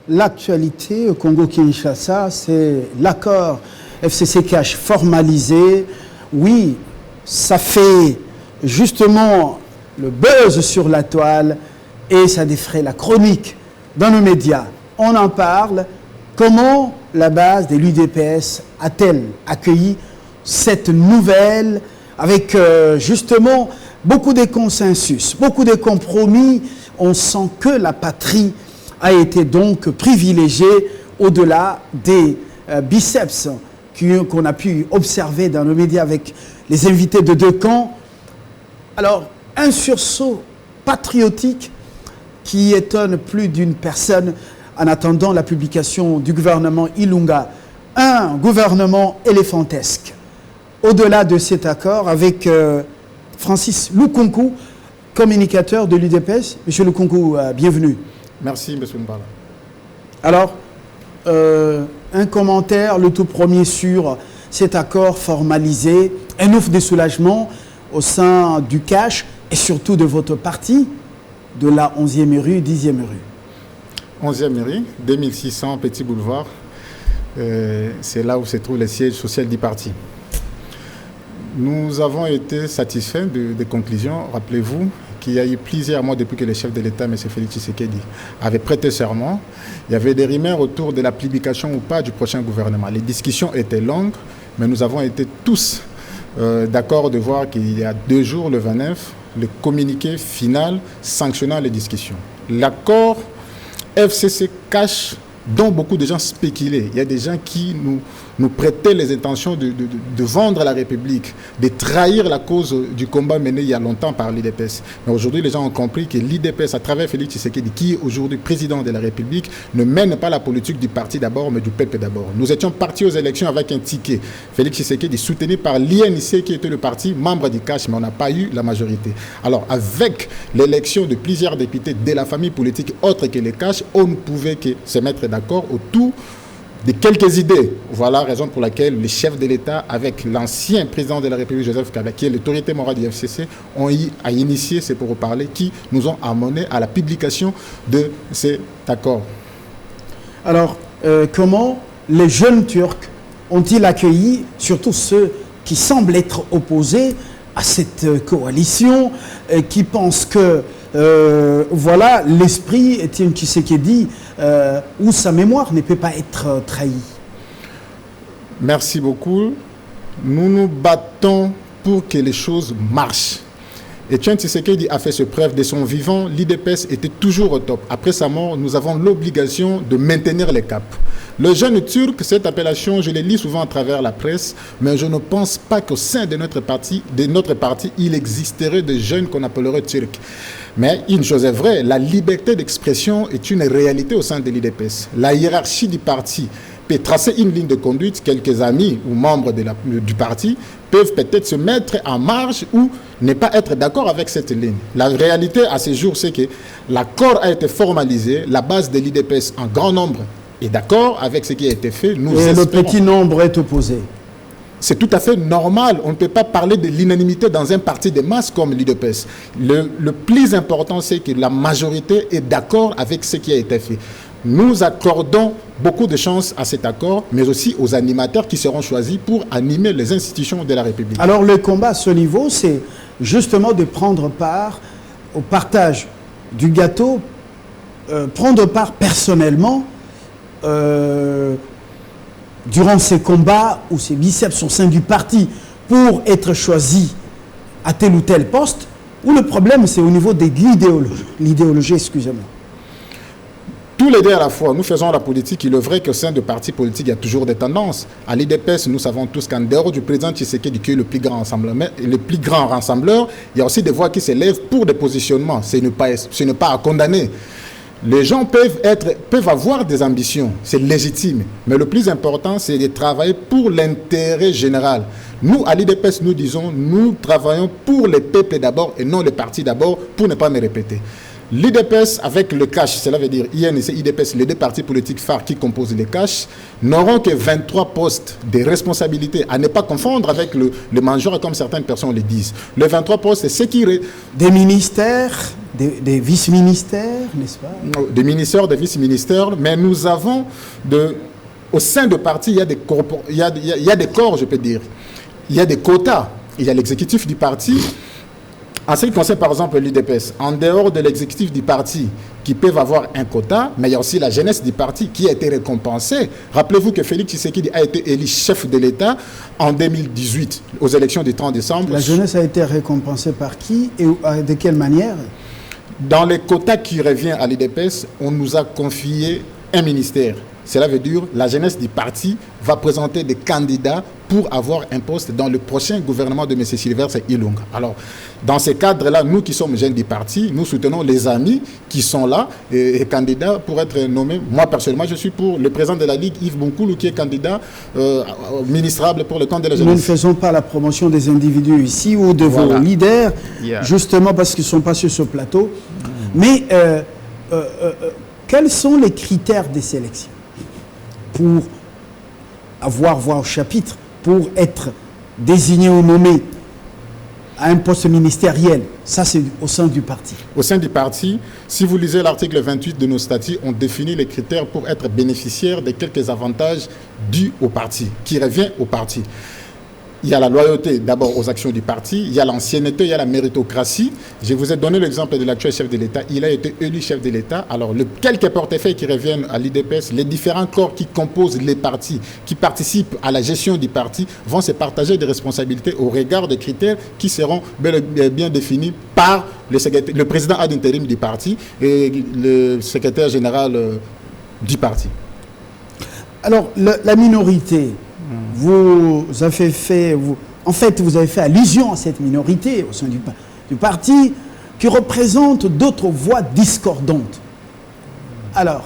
l'actualité au Congo-Kinshasa, c'est l'accord FCC-CACH formalisé. Oui, ça fait justement le buzz sur la toile et ça défraie la chronique dans nos médias. On en parle. Comment la base de l'UDPS a-t-elle accueilli cette nouvelle avec justement beaucoup de consensus, beaucoup de compromis? On sent que la patrie a été donc privilégiée au-delà des biceps qu'on a pu observer dans nos médias avec les invités de deux camps. Alors, un sursaut patriotique qui étonne plus d'une personne en attendant la publication du gouvernement Ilunga, un gouvernement éléphantesque. Au-delà de cet accord avec Francis Lukunku, communicateur de l'UDPS. Monsieur Lukunku, bienvenue. Merci, monsieur Mbala. Alors, un commentaire, le tout premier sur cet accord formalisé, un ouf de soulagement au sein du CACH et surtout de votre parti, de la 11e rue, 10e rue. 11e rue, 2600 Petit Boulevard. C'est là où se trouve le siège social du parti. Nous avons été satisfaits des conclusions. Rappelez-vous qu'il y a eu plusieurs mois depuis que le chef de l'État, M. Félix Tshisekedi, avait prêté serment. Il y avait des rumeurs autour de la publication ou pas du prochain gouvernement. Les discussions étaient longues, mais nous avons été tous d'accord de voir qu'il y a 2 jours, le 29, le communiqué final sanctionnant les discussions. L'accord FCC-CACH dont beaucoup de gens spéculaient. Il y a des gens qui nous prêtaient les intentions de vendre la République, de trahir la cause du combat mené il y a longtemps par l'IDPS. Mais aujourd'hui, les gens ont compris que l'IDPS, à travers Félix Tshisekedi, qui est aujourd'hui président de la République, ne mène pas la politique du parti d'abord, mais du peuple d'abord. Nous étions partis aux élections avec un ticket. Félix Tshisekedi, soutenu par l'INC, qui était le parti membre du CACH, mais on n'a pas eu la majorité. Alors, avec l'élection de plusieurs députés de la famille politique autre que les CACH, on ne pouvait que se mettre d'accord autour de quelques idées. Voilà la raison pour laquelle les chefs de l'État, avec l'ancien président de la République, Joseph Kabila, qui est l'autorité morale du FCC, ont initié ces pourparlers qui nous ont amenés à la publication de cet accord. Alors, comment les jeunes Turcs ont-ils accueilli, surtout ceux qui semblent être opposés à cette coalition, qui pensent que voilà, l'esprit Étienne Tshisekedi où sa mémoire ne peut pas être trahie? Merci beaucoup. Nous nous battons pour que les choses marchent. Étienne Tshisekedi a fait ses preuves de son vivant. L'IDPS était toujours au top. Après sa mort, nous avons l'obligation de maintenir les caps. Le jeune turc, cette appellation, je les lis souvent à travers la presse, mais je ne pense pas qu'au sein de notre parti, il existerait de jeunes qu'on appellerait turcs. Mais une chose est vraie, la liberté d'expression est une réalité au sein de l'IDPS. La hiérarchie du parti peut tracer une ligne de conduite. Quelques amis ou membres du parti peuvent peut-être se mettre en marge ou ne pas être d'accord avec cette ligne. La réalité à ce jour, c'est que l'accord a été formalisé, la base de l'IDPS en grand nombre est d'accord avec ce qui a été fait. Nous et le petit nombre est opposé. C'est tout à fait normal. On ne peut pas parler de l'unanimité dans un parti de masse comme l'IDPS. Le plus important, c'est que la majorité est d'accord avec ce qui a été fait. Nous accordons beaucoup de chance à cet accord, mais aussi aux animateurs qui seront choisis pour animer les institutions de la République. Alors le combat à ce niveau, c'est justement de prendre part au partage du gâteau, prendre part personnellement durant ces combats ou ces biceps au sein du parti pour être choisi à tel ou tel poste, ou le problème c'est au niveau de l'idéologie, excusez-moi. Tous les deux à la fois, nous faisons la politique. Il est vrai qu'au sein de partis politiques, il y a toujours des tendances. À l'IDPS, nous savons tous qu'en dehors du président Tshisekedi, qui est le plus grand rassembleur, il y a aussi des voix qui s'élèvent pour des positionnements. Ce n'est pas à condamner. Les gens peuvent avoir des ambitions, c'est légitime. Mais le plus important, c'est de travailler pour l'intérêt général. Nous, à l'IDPS, nous disons, nous travaillons pour les peuples d'abord et non les partis d'abord, pour ne pas me répéter. L'IDPS avec le CACH, cela veut dire INC, IDPS, les deux partis politiques phares qui composent les CACH, n'auront que 23 postes de responsabilité, à ne pas confondre avec le major comme certaines personnes le disent. Les 23 postes, c'est ce qui... Des ministères, des vice-ministères, n'est-ce pas? Des ministères, des vice-ministères, mais nous avons au sein de partis, il y a des corps, je peux dire. Il y a des quotas. Il y a l'exécutif du parti. En ce qui concerne par exemple l'UDPS, en dehors de l'exécutif du parti qui peuvent avoir un quota, mais il y a aussi la jeunesse du parti qui a été récompensée. Rappelez-vous que Félix Tshisekedi a été élu chef de l'État en 2018 aux élections du 30 décembre. La jeunesse a été récompensée par qui et de quelle manière? Dans les quotas qui reviennent à l'UDPS, on nous a confié un ministère. Cela veut dire que la jeunesse du parti va présenter des candidats pour avoir un poste dans le prochain gouvernement de M. Sylvestre Ilunga. Alors, dans ce cadre-là, nous qui sommes jeunes du parti, nous soutenons les amis qui sont là et candidats pour être nommés. Moi, personnellement, je suis pour le président de la Ligue, Yves Bonkoulou, qui est candidat ministrable pour le compte de la jeunesse. Nous ne faisons pas la promotion des individus ici ou de vos leaders, justement parce qu'ils ne sont pas sur ce plateau. Mais quels sont les critères des sélections pour avoir voix au chapitre, pour être désigné ou nommé à un poste ministériel? Ça, c'est au sein du parti. Au sein du parti, si vous lisez l'article 28 de nos statuts, on définit les critères pour être bénéficiaire de quelques avantages dus au parti, qui revient au parti. Il y a la loyauté d'abord aux actions du parti, il y a l'ancienneté, il y a la méritocratie. Je vous ai donné l'exemple de l'actuel chef de l'État. Il a été élu chef de l'État. Alors, quelques portefeuilles qui reviennent à l'UDPS, les différents corps qui composent les partis, qui participent à la gestion du parti, vont se partager des responsabilités au regard des critères qui seront bien définis par le président ad interim du parti et le secrétaire général du parti. Alors, la minorité... Vous avez fait allusion à cette minorité au sein du parti qui représente d'autres voix discordantes. Alors,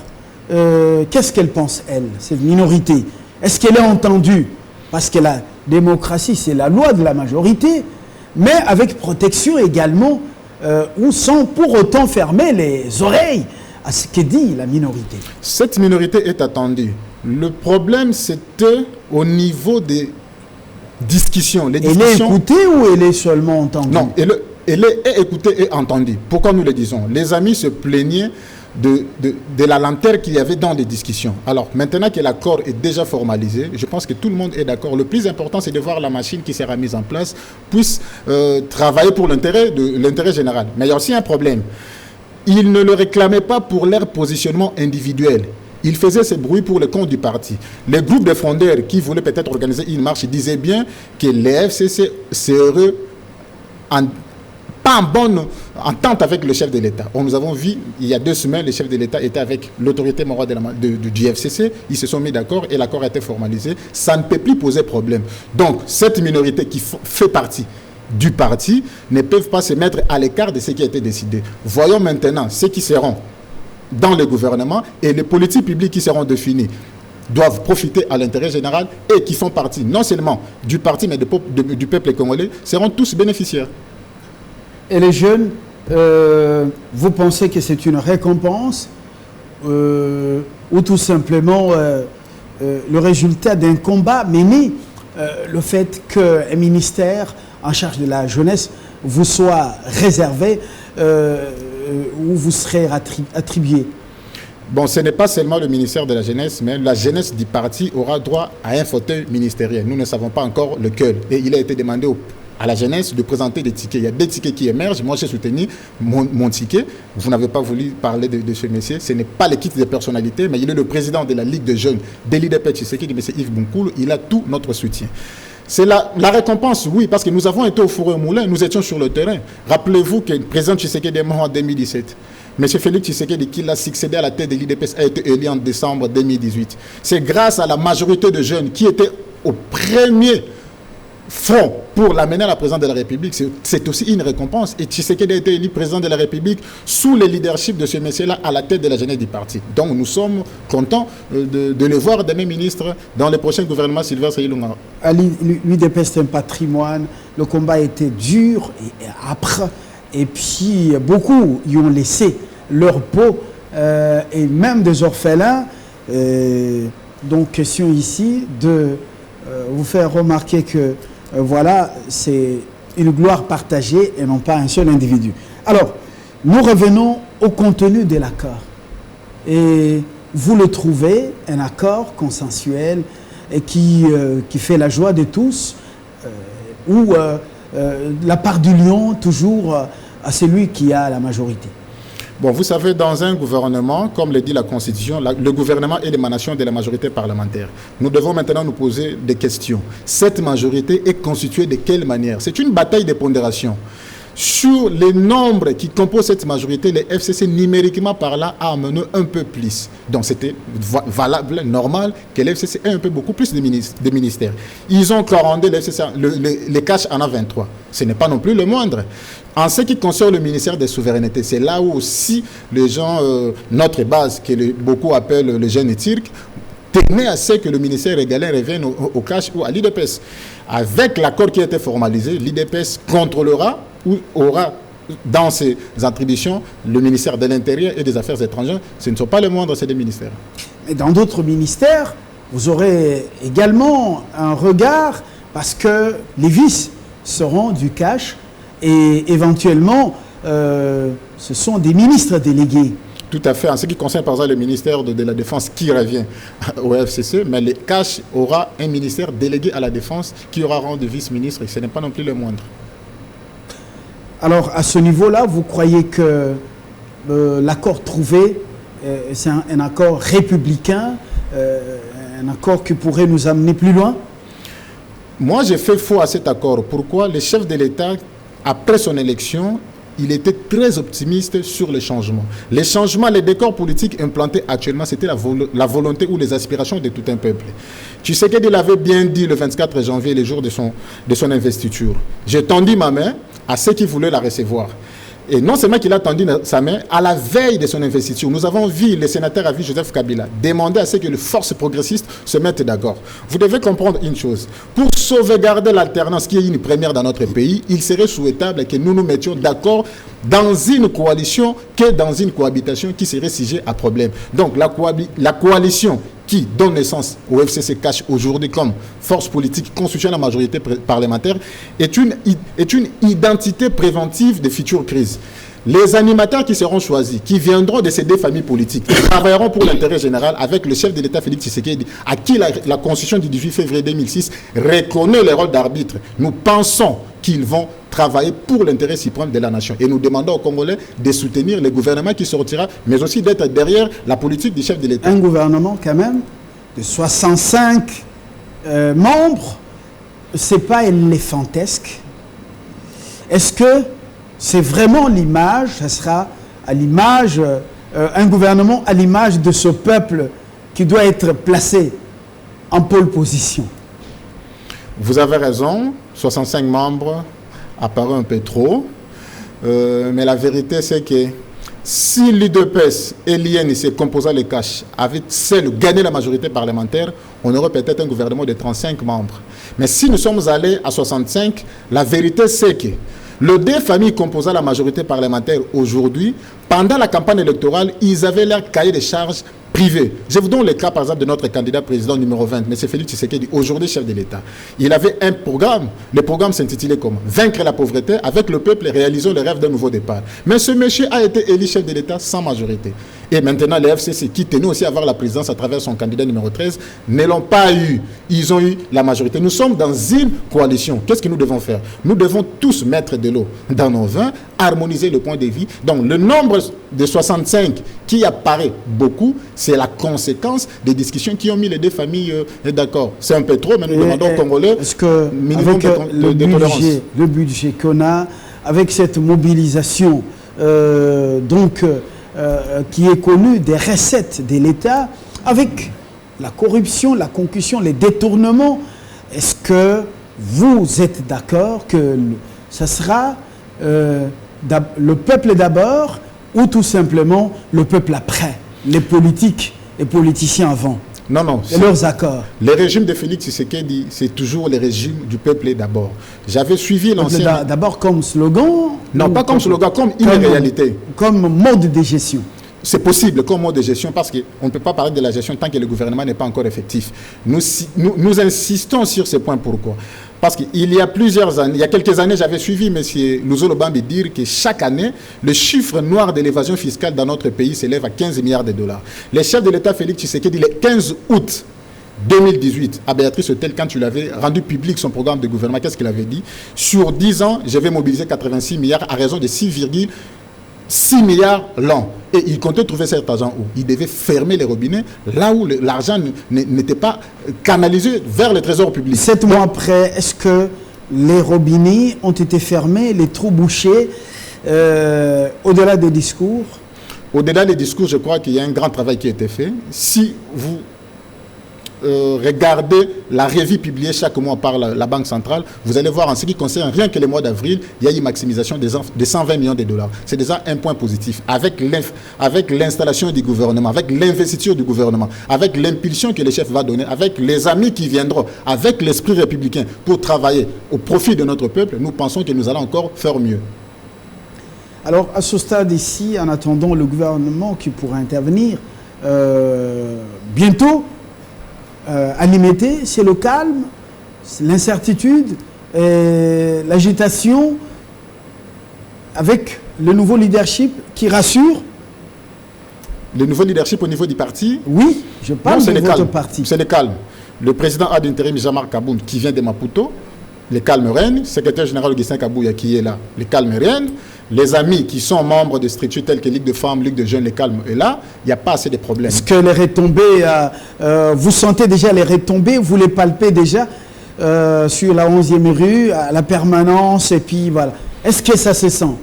qu'est-ce qu'elle pense, elle, cette minorité? Est-ce qu'elle est entendue? Parce que la démocratie, c'est la loi de la majorité, mais avec protection également, ou sans pour autant fermer les oreilles à ce que dit la minorité. Cette minorité est attendue. Le problème, c'était au niveau des discussions. Elle est écoutée ou elle est seulement entendue? Non, elle est écoutée et entendue. Pourquoi nous le disons? Les amis se plaignaient de la lenteur qu'il y avait dans les discussions. Alors, maintenant que l'accord est déjà formalisé, je pense que tout le monde est d'accord. Le plus important, c'est de voir la machine qui sera mise en place puisse travailler pour l'intérêt général. Mais il y a aussi un problème. Ils ne le réclamaient pas pour leur positionnement individuel. Ils faisaient ce bruit pour le compte du parti. Les groupes de frondeurs qui voulaient peut-être organiser une marche disaient bien que les FCC seraient pas en bonne entente avec le chef de l'État. Nous avons vu, il y a 2 semaines, le chef de l'État était avec l'autorité morale du FCC. Ils se sont mis d'accord et l'accord a été formalisé. Ça ne peut plus poser problème. Donc, cette minorité qui fait partie du parti ne peuvent pas se mettre à l'écart de ce qui a été décidé. Voyons maintenant ceux qui seront dans le gouvernement et les politiques publiques qui seront définies doivent profiter à l'intérêt général et qui font partie non seulement du parti mais du peuple congolais seront tous bénéficiaires. Et les jeunes, vous pensez que c'est une récompense ou tout simplement le résultat d'un combat mené, le fait qu'un ministère en charge de la jeunesse vous soit réservé où vous serez attribué? Bon, ce n'est pas seulement le ministère de la jeunesse, mais la jeunesse du parti aura droit à un fauteuil ministériel. Nous ne savons pas encore lequel. Et il a été demandé à la jeunesse de présenter des tickets. Il y a des tickets qui émergent. Moi, j'ai soutenu mon ticket. Vous n'avez pas voulu parler de ce monsieur. Ce n'est pas l'équipe de personnalité, mais il est le président de la Ligue de jeunes de l'UDPS Tshisekedi, M. Yves Bonkoulou. Il a tout notre soutien. C'est la récompense, oui, parce que nous avons été au four et au moulin, nous étions sur le terrain. Rappelez-vous que le président Tshisekedi est mort en 2017. M. Félix Tshisekedi, qui l'a succédé à la tête de l'UDPS, a été élu en décembre 2018. C'est grâce à la majorité de jeunes qui étaient au premier front pour l'amener à la présidence de la République. C'est aussi une récompense. Et Tshisekedi a été élu président de la République sous le leadership de ce monsieur-là à la tête de la jeunesse du parti. Donc nous sommes contents de le voir demain ministre dans le prochain gouvernement Sylvestre Ilunga. L'UDPS c'est un patrimoine. Le combat était dur et âpre. Et puis beaucoup y ont laissé leur peau et même des orphelins. Donc question ici de vous faire remarquer que voilà, c'est une gloire partagée et non pas un seul individu. Alors, nous revenons au contenu de l'accord. Et vous le trouvez, un accord consensuel et qui fait la joie de tous, où la part du lion toujours à celui qui a la majorité. Bon, vous savez, dans un gouvernement, comme le dit la Constitution, le gouvernement est l'émanation de la majorité parlementaire. Nous devons maintenant nous poser des questions. Cette majorité est constituée de quelle manière? C'est une bataille de pondération. Sur les nombres qui composent cette majorité, les FCC, numériquement parlant, a amené un peu plus. Donc c'était valable, normal, que les FCC ait un peu beaucoup plus de ministères. Ils ont corrondé les FCC, les caches en a 23. Ce n'est pas non plus le moindre. En ce qui concerne le ministère des souverainetés, c'est là où aussi les gens, notre base, que beaucoup appellent le jeune éthique, tenait à ce que le ministère régalien revienne au cash ou à l'IDPS. Avec l'accord qui a été formalisé, l'IDPS contrôlera ou aura dans ses attributions le ministère de l'Intérieur et des Affaires étrangères. Ce ne sont pas les moindres, c'est des ministères. Mais dans d'autres ministères, vous aurez également un regard parce que les vices seront du cash et éventuellement ce sont des ministres délégués. Tout à fait. En ce qui concerne par exemple le ministère de la Défense qui revient au FCC, mais le cash aura un ministère délégué à la Défense qui aura rang de vice-ministre et ce n'est pas non plus le moindre. Alors à ce niveau-là, vous croyez que l'accord trouvé, c'est un accord républicain, un accord qui pourrait nous amener plus loin? Moi, j'ai fait foi à cet accord. Pourquoi? Le chef de l'État, après son élection, il était très optimiste sur les changements. Les changements, les décors politiques implantés actuellement, c'était la volonté ou les aspirations de tout un peuple. Tshisekedi l'avait bien dit le 24 janvier, le jour de son investiture. J'ai tendu ma main à ceux qui voulaient la recevoir. Et non seulement qu'il a tendu sa main, à la veille de son investiture, nous avons vu le sénateur à vie Joseph Kabila demander à ce que les forces progressistes se mettent d'accord. Vous devez comprendre une chose. Pour sauvegarder l'alternance qui est une première dans notre pays, il serait souhaitable que nous nous mettions d'accord dans une coalition que dans une cohabitation qui serait sujet à problème. Donc la coalition qui donne naissance au FCC cache aujourd'hui comme force politique constituant la majorité parlementaire est une identité préventive des futures crises. Les animateurs qui seront choisis, qui viendront de ces deux familles politiques, travailleront pour l'intérêt général avec le chef de l'État Félix Tshisekedi, à qui la Constitution du 18 février 2006 reconnaît le rôle d'arbitre. Nous pensons qu'ils vont travailler pour l'intérêt suprême de la nation. Et nous demandons aux Congolais de soutenir le gouvernement qui sortira, mais aussi d'être derrière la politique du chef de l'État. Un gouvernement quand même de 65 membres, c'est pas éléphantesque. Est-ce que c'est vraiment l'image, ça sera à l'image, un gouvernement à l'image de ce peuple qui doit être placé en pole position? Vous avez raison, 65 membres apparaît un peu trop, mais la vérité c'est que si l'UDPS et l'IN se composant les caches avaient seul gagné la majorité parlementaire, on aurait peut-être un gouvernement de 35 membres. Mais si nous sommes allés à 65, la vérité c'est que les deux familles composant la majorité parlementaire aujourd'hui, pendant la campagne électorale, ils avaient leur cahier de charges privé. Je vous donne le cas, par exemple, de notre candidat président numéro 20, M. Félix Tshisekedi, aujourd'hui chef de l'État. Il avait un programme. Le programme s'intitulait comment? Vaincre la pauvreté avec le peuple et réaliser le rêve d'un nouveau départ. Mais ce monsieur a été élu chef de l'État sans majorité. Et maintenant, les FCC, qui tenaient aussi à avoir la présidence à travers son candidat numéro 13, ne l'ont pas eu. Ils ont eu la majorité. Nous sommes dans une coalition. Qu'est-ce que nous devons faire? Nous devons tous mettre de l'eau dans nos vins, harmoniser le point de vue. Donc, le nombre de 65 qui apparaît beaucoup, c'est la conséquence des discussions qui ont mis les deux familles d'accord. C'est un peu trop, mais nous demandons aux Congolais est-ce que avec le budget qu'on a, avec cette mobilisation qui est connue des recettes de l'État, avec la corruption, la concussion, les détournements, est-ce que vous êtes d'accord que ça sera le peuple d'abord ou tout simplement le peuple après, les politiques et politiciens avant? Non, non. Et leurs accords. Le régime de Félix Tshisekedi, c'est toujours le régime du peuple d'abord. J'avais suivi l'ancien... D'abord comme slogan? Non, pas comme slogan, comme une réalité. Comme mode de gestion. C'est possible comme mode de gestion parce qu'on ne peut pas parler de la gestion tant que le gouvernement n'est pas encore effectif. Nous insistons sur ce point. Pourquoi? Parce qu'il y a plusieurs années, il y a quelques années, j'avais suivi M. Luzolo Bambi dire que chaque année, le chiffre noir de l'évasion fiscale dans notre pays s'élève à 15 milliards de dollars. Le chef de l'État, Félix Tshisekedi, le 15 août 2018, à Béatrice Hôtel, quand tu l'avais rendu public son programme de gouvernement, qu'est-ce qu'il avait dit? Sur 10 ans, je vais mobiliser 86 milliards à raison de 6,6 milliards l'an. Et il comptait trouver cet argent où il devait fermer les robinets, là où l'argent n'était pas canalisé vers le trésor public. 7 mois après, est-ce que les robinets ont été fermés, les trous bouchés, au-delà des discours? Au-delà des discours, je crois qu'il y a un grand travail qui a été fait. Si vous regardez la revue publiée chaque mois par la Banque centrale, vous allez voir en ce qui concerne rien que les mois d'avril, il y a eu une maximisation de 120 millions de dollars. C'est déjà un point positif. Avec l'installation du gouvernement, avec l'investiture du gouvernement, avec l'impulsion que le chef va donner, avec les amis qui viendront, avec l'esprit républicain pour travailler au profit de notre peuple, nous pensons que nous allons encore faire mieux. Alors, à ce stade ici, en attendant le gouvernement qui pourra intervenir bientôt, à limiter, c'est le calme, l'incertitude, l'agitation, avec le nouveau leadership qui rassure. Le nouveau leadership au niveau du parti? Oui, je parle de votre parti. C'est le calme. Le président ad interim Jean-Marc Kaboun, qui vient de Maputo, le calme règne. Secrétaire général Augustin Kabouya, qui est là, le calme règne. Les amis qui sont membres de structures telles que Ligue de femmes, Ligue de jeunes, le calme est là. Il n'y a pas assez de problèmes. Est-ce que les retombées, vous sentez déjà les retombées, vous les palpez déjà sur la 11e rue, à la permanence, et puis voilà. Est-ce que ça se sent?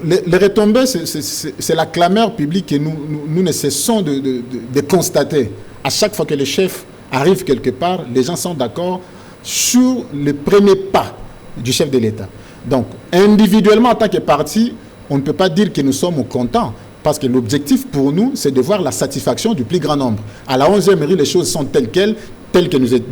Les retombées, c'est la clameur publique que nous ne cessons de constater. À chaque fois que le chef arrive quelque part, les gens sont d'accord sur le premier pas du chef de l'État. Donc, individuellement, en tant que parti, on ne peut pas dire que nous sommes contents, parce que l'objectif pour nous, c'est de voir la satisfaction du plus grand nombre. À la 11e mairie, les choses sont telles que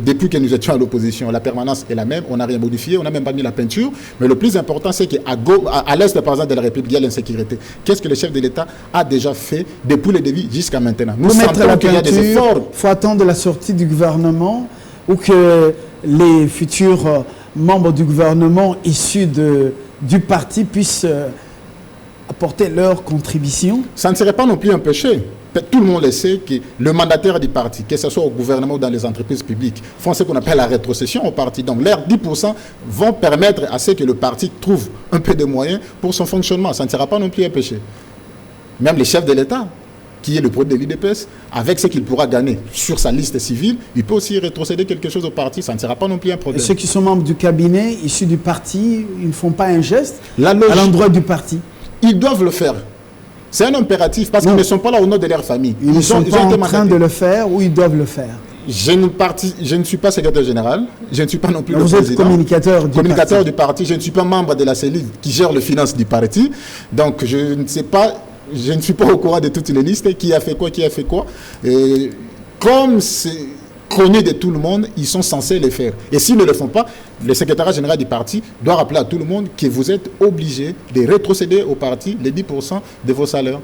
depuis que nous étions à l'opposition. La permanence est la même, on n'a rien modifié, on n'a même pas mis la peinture. Mais le plus important, c'est qu'à l'est, par exemple, de la République, il y a l'insécurité. Qu'est-ce que le chef de l'État a déjà fait depuis le début jusqu'à maintenant? Nous sentons qu'il y a des efforts. Il faut attendre la sortie du gouvernement ou que les futurs membres du gouvernement issus du parti puissent apporter leur contribution. Ça ne serait pas non plus un péché. Tout le monde le sait que le mandataire du parti, que ce soit au gouvernement ou dans les entreprises publiques, font ce qu'on appelle la rétrocession au parti. Donc, leurs 10% vont permettre à ce que le parti trouve un peu de moyens pour son fonctionnement. Ça ne sera pas non plus un péché. Même les chefs de l'État, qui est le produit de l'IDPS, avec ce qu'il pourra gagner sur sa liste civile, il peut aussi rétrocéder quelque chose au parti. Ça ne sera pas non plus un problème. Et ceux qui sont membres du cabinet, issus du parti, ils ne font pas un geste à l'endroit du parti? Ils doivent le faire. C'est un impératif parce qu'ils ne sont pas là au nom de leur famille. Ils ne sont pas en train de le faire ou ils doivent le faire? Je ne suis pas secrétaire général, je ne suis pas non plus le président. Vous êtes communicateur du parti. Je ne suis pas membre de la cellule qui gère les finances du parti. Donc je ne sais pas, je ne suis pas au courant de toutes les listes, qui a fait quoi. Et comme c'est connu de tout le monde, ils sont censés le faire. Et s'ils ne le font pas, le secrétariat général du parti doit rappeler à tout le monde que vous êtes obligé de rétrocéder au parti les 10% de vos salaires.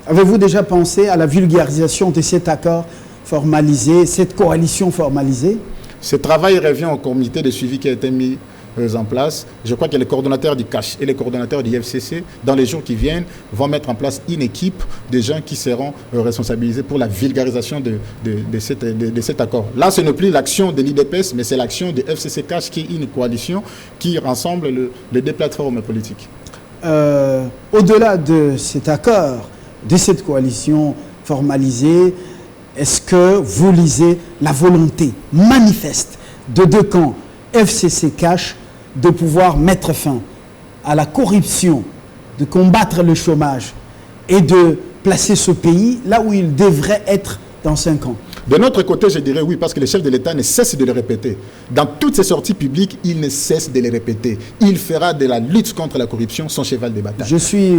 Avez-vous déjà pensé à la vulgarisation de cet accord formalisé, cette coalition formalisée? Ce travail revient au comité de suivi qui a été mis en place. Je crois que les coordonnateurs du CACH et les coordonnateurs du FCC, dans les jours qui viennent, vont mettre en place une équipe de gens qui seront responsabilisés pour la vulgarisation de cet accord. Là, ce n'est plus l'action de l'IDPS, mais c'est l'action de FCC CACH, qui est une coalition qui rassemble les deux plateformes politiques. Au-delà de cet accord, de cette coalition formalisée, est-ce que vous lisez la volonté manifeste de deux camps, FCC CACH, de pouvoir mettre fin à la corruption, de combattre le chômage et de placer ce pays là où il devrait être dans 5 ans? De notre côté, je dirais oui, parce que le chef de l'État ne cesse de le répéter. Dans toutes ses sorties publiques, il ne cesse de le répéter. Il fera de la lutte contre la corruption son cheval de bataille. Je suis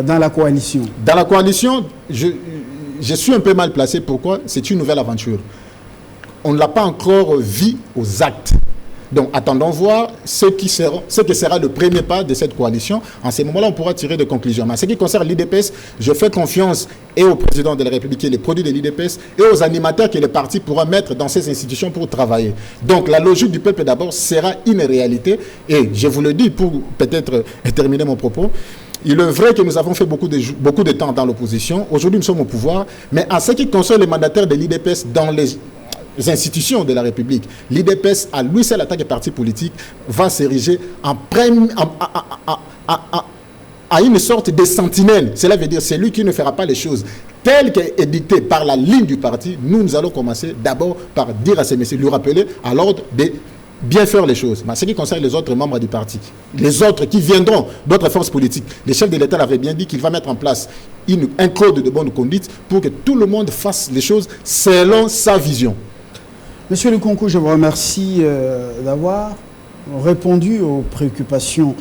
dans la coalition. Dans la coalition, je suis un peu mal placé. Pourquoi? C'est une nouvelle aventure. On ne l'a pas encore vu aux actes. Donc attendons voir ce que sera le premier pas de cette coalition. En ce moment-là, on pourra tirer des conclusions. Mais en ce qui concerne l'IDPS, je fais confiance et au président de la République qui est le produit de l'IDPS et aux animateurs que le parti pourra mettre dans ces institutions pour travailler. Donc la logique du peuple d'abord sera une réalité. Et je vous le dis pour peut-être terminer mon propos. Il est vrai que nous avons fait beaucoup de temps dans l'opposition. Aujourd'hui, nous sommes au pouvoir. Mais en ce qui concerne les mandataires de l'IDPS dans les institutions de la République, l'IDPS, à lui seul, en tant que parti politique, va s'ériger à une sorte de sentinelle. Cela veut dire c'est lui qui ne fera pas les choses telles qu'est dictées par la ligne du parti. Nous allons commencer d'abord par dire à ces messieurs, lui rappeler à l'ordre de bien faire les choses. Mais en ce qui concerne les autres membres du parti, les autres qui viendront d'autres forces politiques, le chef de l'État avait bien dit qu'il va mettre en place un code de bonne conduite pour que tout le monde fasse les choses selon sa vision. Monsieur Lukonko, je vous remercie d'avoir répondu aux préoccupations